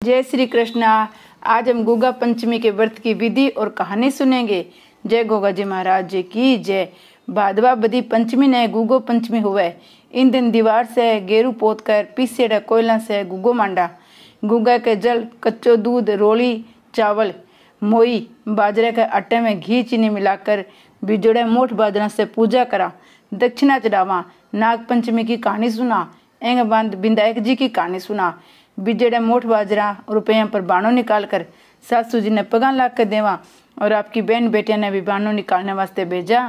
जय श्री कृष्णा। आज हम गोगा पंचमी के व्रत की विधि और कहानी सुनेंगे। जय गोगा जी महाराज जी की जय। भादवा बदी पंचमी ने गुगो पंचमी हुए। इन दिन दीवार से गेरू पोत कर पीसेड़ा कोयला से गुगो मांडा। गुगा के जल, कच्चो दूध, रोली, चावल, मोई, बाजरे के आटे में घी चीनी मिलाकर बिजोड़े मोठ बाजरा से पूजा करा। दक्षिणा चढ़ावा। नाग पंचमी की कहानी सुना। एंग बांध विधायक जी की कहानी सुना। बिजड़े मोठ बाजरा रुपया पर बाणों निकाल कर सासू जी ने पगान ला कर देवा और आपकी बहन बेटिया ने भी बाणों निकालने वास्ते भेजा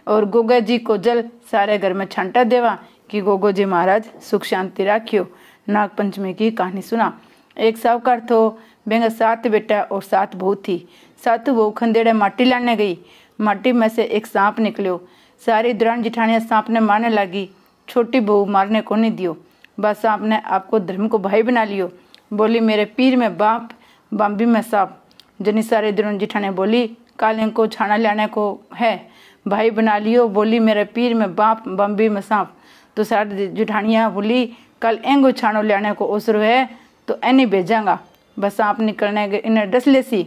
और गोगा जी को जल सारे घर में छांटा देवा कि गोगो जी महाराज सुख शांति राखियो। नाग पंचमी की कहानी सुना। एक साहूकार थो, बेंगा 7 बेटा और 7 बहू थी। 7 बहू खंदेड़े माटी लाने गई। माटी में से एक सांप निकलियो। सारी दुरान जिठानियां सांप ने मारने लगी। छोटी बहू मारने को नहीं दियो। बस सांप ने आपको धर्म को भाई बना लियो। बोली मेरे पीर में बाप, बाम्बी में सांप। जनी सारे दुरान जिठाने बोली काल इनको छाना लाने को है, भाई बना लियो। बोली मेरे पीर में बाप, बाम्बी में सांप। तो सारी जिठानियां बोली कल एंगो छानो लाने को ओसरो है तो एनी भेजांगा। बस सांप निकलने गए, इन्हें डस लेसी।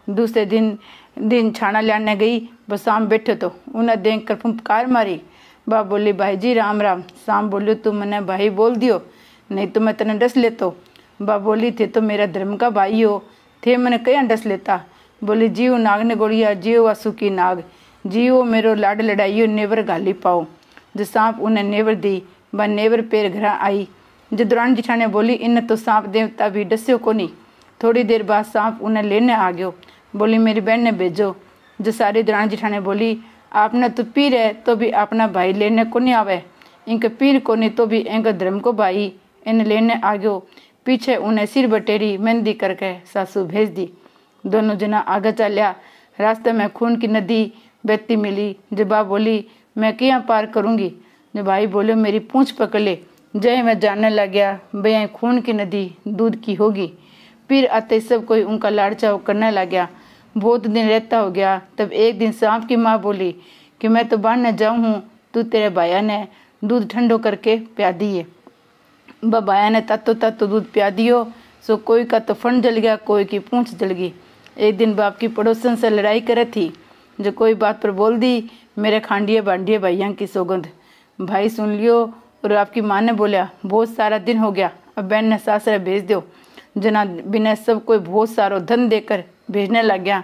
दूसरे दिन छाना लाने गई। बस सांप बैठे तो उन्हें देख कर फुंफकार मारी। बा बोली भाई जी राम राम। सांप बोलियो तू मैंने भाई बोल दियो, नहीं तो मैं तने डस लेतो। बा बोली थे तो मेरा धर्म का भाई हो, थे मैंने कया डस लेता। बोली जीव नाग ने गोड़िया, जीव वासुकी नाग, जीव मेरो लाड लड़ाइयो नेवर गाली पाओ। जो सांप उन्हें नेवर दी, बा नेवर पैर घर आई। जो दुरान जिठाने बोली इन तो सांप देवता भी डस्यो को नहीं। थोड़ी देर बाद सांप उन्हें लेने आ गयो। बोली मेरी बहन ने भेजो। जो सारी दुरान जिठाने बोली आपने तो पीर है तो भी अपना भाई लेने को नहीं आवे। इनके पीर को नहीं तो भी इनके धर्म को भाई इन लेने आ गयो। पीछे उन्हें सिर बटेरी मेहंदी करके सासू भेज दी। दोनों जना आगे चलिया। रास्ते में खून की नदी बहती मिली। जब बा बोली मैं क्या पार करूंगी। जब भाई बोले मेरी पूंछ पकड़ ले। जय मैं जानने लग गया भैया खून की नदी दूध की होगी। पीर आते सब कोई उनका लाड़ चाव करने लग गया। बहुत दिन रहता हो गया। तब एक दिन सांप की माँ बोली कि मैं तो बाहर न जाऊँ हूँ, तू तेरे भाया ने दूध ठंडो करके प्या दिए। भाया ने तत्तो दूध प्या दियो। सो कोई का तो फन जल गया, कोई की पूंछ जल गई। एक दिन बाप की पड़ोसन से लड़ाई करे थी। जो कोई बात पर बोल दी मेरे खांडिए बांडिए भैया की सौगंध। भाई सुन लियो। और आपकी माँ ने बोला बहुत सारा दिन हो गया, अब बहन ने सासरे भेज दो। जना बिना सब कोई बहुत सारो धन देकर भेजने लग गया।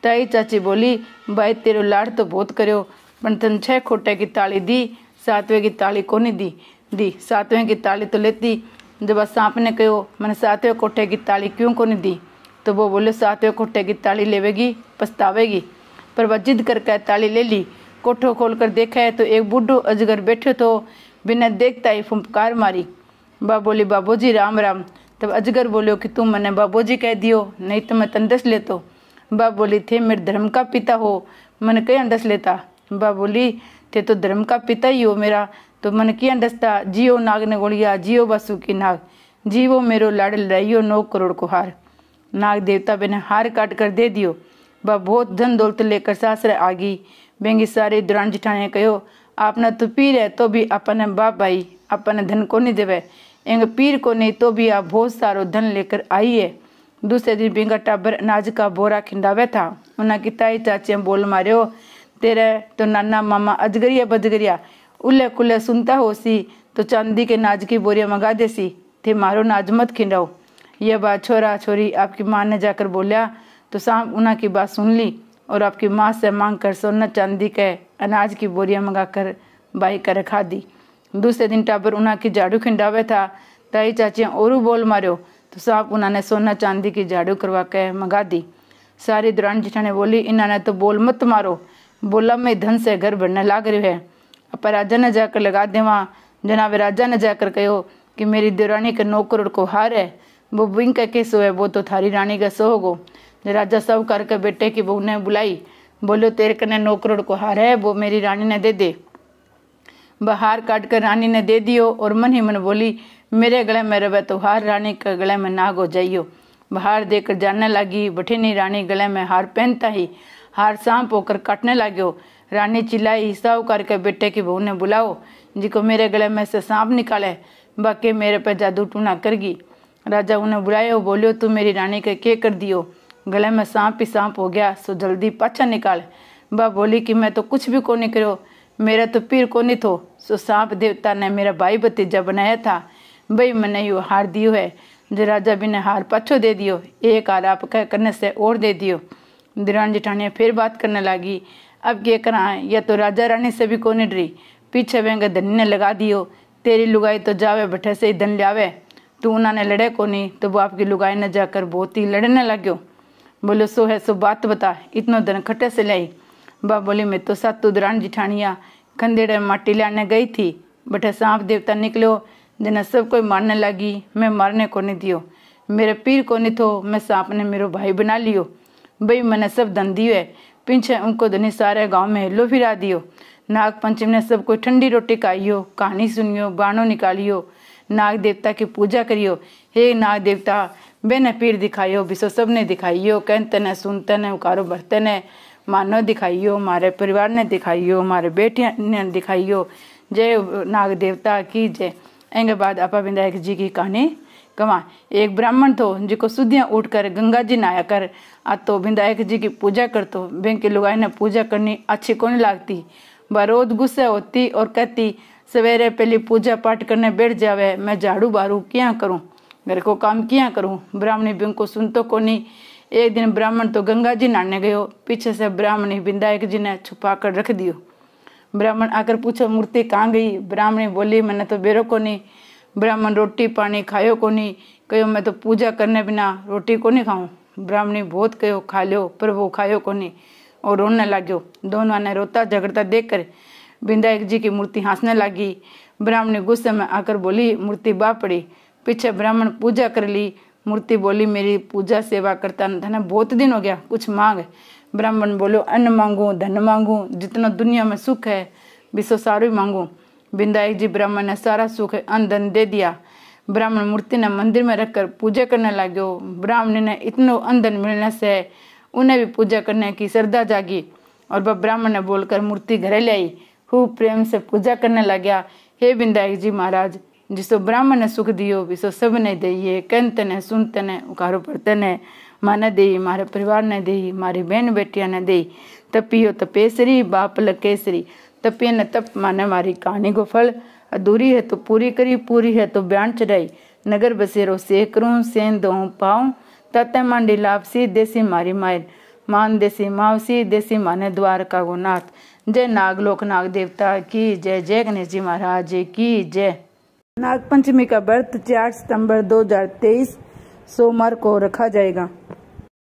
ताई चाची बोली भाई तेरो लाड़ तो बहुत करो, पर तन 6 खोटे की ताली दी, 7वें की ताली को नहीं दी। 7वें की ताली तो लेती। जब सांप ने कहो मैंने 7वें कोठे की ताली क्यों को नहीं दी, तो वो बोले 7वें कोठे की ताली लेवेगी पछतावेगी। पर वह जिद करके ताली ले ली। कोठो खोल कर देखा है तो एक बूढ़ो अजगर बैठे तो बिना देखता ही फुंफकार मारी। बा बोली बाबूजी राम राम। तब अजगर बोलियो कि तुम मैंने बाबूजी कह दियो, नहीं तो मैं तन डस लेतो। बा बोली थे मेरे धर्म का पिता हो, मैंने क्या डस लेता। बा बोली थे तो धर्म का पिता ही हो मेरा, तो मैंने क्या डसता। जियो नाग ने गोड़िया, जियो वासुकी नाग, जीवो मेरो लाड़ लड़ाइयो 9 करोड़ को हार। नाग देवता मैंने हार काट कर दे दियो। बा बहुत धन दौलत लेकर सासरे आ गई। बेंगी सारी दुरान जिठाने कहो आपने तो पीर है तो भी अपने बाप भाई अपने धन को नहीं देवे। एंग पीर को नहीं तो भी आप बहुत सारो धन लेकर आई है। दूसरे दिन बिंगा टाबर अनाज का बोरा खिंडावे था। उन्हें की ताई चाचियां बोल मारियो तेरे तो नाना मामा अजगरिया बजगरिया उल्ले कुल्ले सुनता हो सी तो चांदी के नाज की बोरियां मंगा देसी, थे मारो नाज मत खिंडाओ। यह बात छोरा छोरी आपकी माँ ने जाकर बोलिया तो सांप उन्हें की बात सुन ली और आपकी माँ से मांग कर सोना चांदी के अनाज की बोरियां मंगा कर बाई कर रखा दी। दूसरे दिन टाबर उन्हें की झाड़ू खिंडावे था। ताई चाचियां और बोल मारो तो सांप उन्होंने सोना चांदी की झाड़ू करवा के मंगा दी। सारी दुरान जिठाने बोली इन्होंने तो बोल मत मारो, बोला मैं धन से घर भरने लाग रही है। अब राजा ने जाकर लगा देवा। जनाब राजा ने जाकर कहो कि मेरी देवरानी के 9 करोड़ को हार है, वो बिंग का केसो है, वो तो थारी रानी का सो होगो। राजा सब करके बेटे की बहू ने बुलाई। बोलो तेरे कने 9 करोड़ को हार है, वो मेरी रानी ने दे दे। हार काट कर रानी ने दे दियो और मन ही मन बोली मेरे गले में रवे तो हार रानी के गले में नाग हो जाइयो। हार देकर जानने लगी। बठीनी रानी गले में हार पहनता ही हार सांप होकर काटने लग्यो। रानी चिल्लाई साहूकार के बेटे की बहू ने बुलाओ जिको मेरे गले में से सांप निकाले, बाकी मेरे पे जादू टूना करगी। राजा उन्हें बुलायो, बोलियो तू मेरी रानी के क्या कर दियो, गले में सांप ही सांप हो गया, सो जल्दी पाछा निकाल। बा बोली कि मैं तो कुछ भी को नहीं करो, मेरा तो पीर को नहीं थो, सो सांप देवता ने मेरा भाई भतीजा बनाया था, भाई मैंने यू हार दियो है। जो राजा भी ने हार पाछो दे दियो, एक हार आप कह करने से और दे दियो। दरानी जेठानियाँ फिर बात करने लगी, अब क्या करा, या तो राजा रानी से भी को नहीं डरी, पीछे वेंगे धनी ने लगा दियो, तेरी लुगाई तो जावे भट्टे से ही धन लियावे, तू उन्होंने लड़े को नहीं, तो वो आपकी लुगाई ने जाकर बहुत ही लड़ने लग्यो। बोलो सो है सो बात बता, इतनो धन खट्टे से लाई। बा बोली मैं तो सातू दरानी जिठानिया खंदेड़े माटी लाने गई थी, बटे सांप देवता निकलो, जिन्हें सब कोई मारने लगी, मैं मारने को नहीं दियो, मेरे पीर को नहीं थो, मैं सांप ने मेरो भाई बना लियो, भाई मैंने सब धन दियो है, पीछे उनको धनी सारे गांव में हेलो फिरा दियो। नाग पंचमी ने सब कोई ठंडी रोटी खाइयो, कहानी सुनियो, बाणों निकालियो, नाग देवता की पूजा करियो, हे नाग देवता बेने पीर दिखाइयो, बिसो सबने दिखाइयो, कहते ने सुनते ने उकारो भरते ने, मानो दिखाइयो, मारे परिवार ने दिखाइयो, मारे बेटियां ने दिखाइयो, जय नाग देवता की जय। एंगे बाद आपा विधायक जी की कहानी कमा। एक ब्राह्मण तो जिको सुधियाँ उठकर गंगा जी नहाया कर, आ तो विधायक जी की पूजा करतो, बैंक की लुगाई ने पूजा करनी अच्छी को नहीं लगती, वह रोज गुस्से होती और कहती सवेरे पहले पूजा पाठ करने बैठ जावे, मैं झाड़ू बारू क्या करूं, घर को काम क्या करूं। ब्राह्मणी भी उनको सुनतो को नहीं। एक दिन ब्राह्मण तो गंगा जी नहाने गयो, पीछे से ब्राह्मणी विधायक जी ने छुपा कर रख दियो। ब्राह्मण आकर पूछो मूर्ति कहाँ गई, ब्राह्मणी बोली मैंने तो बेरो को नहीं। ब्राह्मण रोटी पानी खायो को नहीं, कहो मैं तो पूजा करने बिना रोटी को नहीं खाऊं। ब्राह्मणी बहुत कहो खा लो, पर वो खायो को नहीं और रोने लाग्यो। दोनों ने रोता झगड़ता देख कर विधायक जी की मूर्ति हंसने लगी। ब्राह्मणी गुस्से में आकर बोली मूर्ति बा पड़ी। पीछे ब्राह्मण पूजा कर ली। मूर्ति बोली मेरी पूजा सेवा करता था बहुत दिन हो गया, कुछ मांग। ब्राह्मण बोलो अन्न मांगू, धन मांगू, जितना दुनिया में सुख है विश्व सारू मांगू। विधायक जी ब्राह्मण ने सारा सुख अन्न धन दे दिया। ब्राह्मण मूर्ति ने मंदिर में रखकर पूजा करने लग्यो। ब्राह्मण ने इतनो अन्न धन मिलने से उन्हें भी पूजा करने की श्रद्धा जागी और वह ब्राह्मण ने बोलकर मूर्ति घरे ले आई। खूब प्रेम से पूजा करने लग्या। हे विधायक जी महाराज, जिसो ब्राह्मण ने सुख दियो विसो सब ने दइए, कहते ने सुनते ने उकारो पढ़ते ने, माने दे, मारे परिवार ने दे, मारी बहन बेटिया ने दे। तपियो तपेसरी बाप लकेसरी, तपिए ने तप माने मारी कहानी को फल। अधूरी है तो पूरी करी, पूरी है तो बयान चढ़ाई। नगर बसेरो से करूँ सेन दो पाऊँ, तते मांडी लापसी देसी मारी मायर, मान देसी मावसी देसी माने द्वार का गोनाथ। जय नागलोक नाग देवता की जय। जय गणेश जी महाराज की जय। नाग पंचमी का व्रत 4 सितंबर 2023 सोमवार को रखा जाएगा।